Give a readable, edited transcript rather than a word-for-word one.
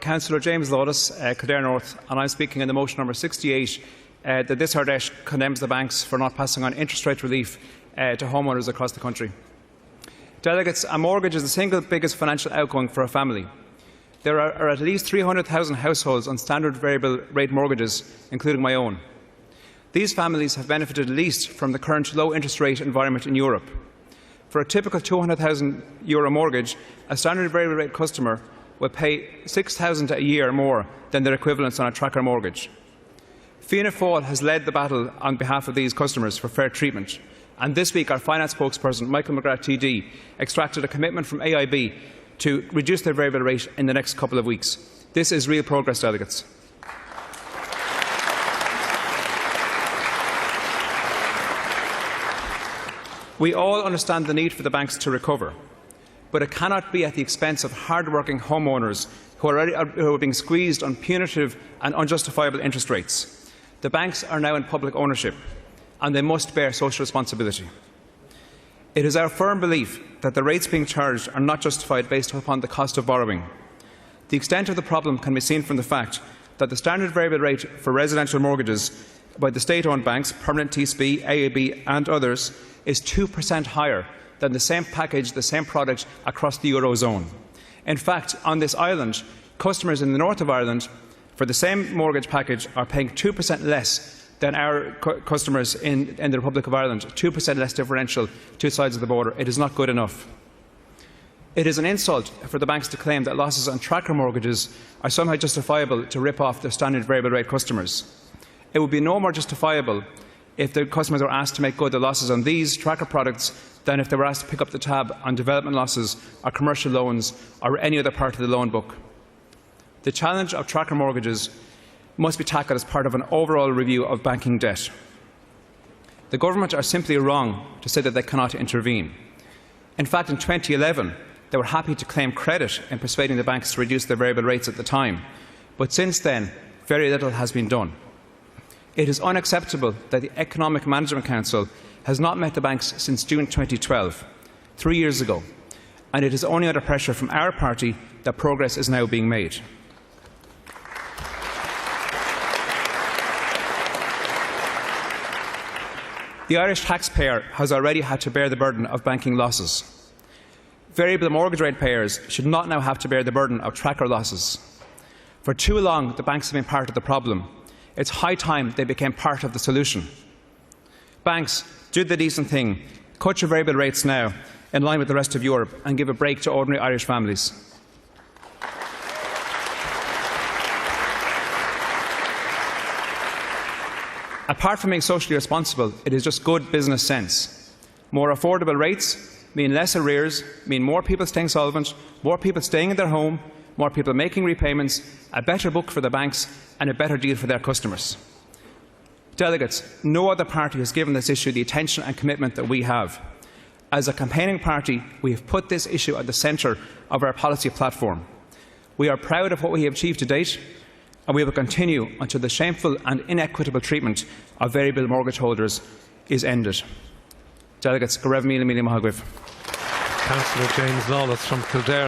Councillor James Lawless, Cllr North, and I am speaking on the motion number 68 that this Ardèche condemns the banks for not passing on interest rate relief to homeowners across the country. Delegates, a mortgage is the single biggest financial outgoing for a family. There are at least 300,000 households on standard variable rate mortgages, including my own. These families have benefited least from the current low interest rate environment in Europe. For a typical €200,000 mortgage, a standard variable rate customer will pay €6,000 a year more than their equivalents on a tracker mortgage. Fianna Fáil has led the battle on behalf of these customers for fair treatment, and this week our finance spokesperson, Michael McGrath TD, extracted a commitment from AIB to reduce their variable rate in the next couple of weeks. This is real progress, delegates. We all understand the need for the banks to recover, but it cannot be at the expense of hard-working homeowners who are being squeezed on punitive and unjustifiable interest rates. The banks are now in public ownership, and they must bear social responsibility. It is our firm belief that the rates being charged are not justified based upon the cost of borrowing. The extent of the problem can be seen from the fact that the standard variable rate for residential mortgages by the state-owned banks, Permanent TSB, AIB and others, is 2% higher than the same package, the same product across the Eurozone. In fact, on this island, customers in the north of Ireland for the same mortgage package are paying 2% less than our customers in the Republic of Ireland, 2% less differential, two sides of the border. It is not good enough. It is an insult for the banks to claim that losses on tracker mortgages are somehow justifiable to rip off their standard variable rate customers. It would be no more justifiable if the customers were asked to make good the losses on these tracker products than if they were asked to pick up the tab on development losses or commercial loans or any other part of the loan book. The challenge of tracker mortgages must be tackled as part of an overall review of banking debt. The government are simply wrong to say that they cannot intervene. In fact, in 2011, they were happy to claim credit in persuading the banks to reduce their variable rates at the time. But since then, very little has been done. It is unacceptable that the Economic Management Council has not met the banks since June 2012, 3 years ago, and it is only under pressure from our party that progress is now being made. The Irish taxpayer has already had to bear the burden of banking losses. Variable mortgage rate payers should not now have to bear the burden of tracker losses. For too long, the banks have been part of the problem. It's high time they became part of the solution. Banks, do the decent thing. Cut your variable rates now, in line with the rest of Europe, and give a break to ordinary Irish families. Apart from being socially responsible, it is just good business sense. More affordable rates mean less arrears, mean more people staying solvent, more people staying in their home, more people making repayments, a better book for the banks and a better deal for their customers. Delegates, no other party has given this issue the attention and commitment that we have. As a campaigning party, we have put this issue at the centre of our policy platform. We are proud of what we have achieved to date, and we will continue until the shameful and inequitable treatment of variable mortgage holders is ended. Delegates, go raibh míle míle maith agam. Councillor James Lawless from Kildare.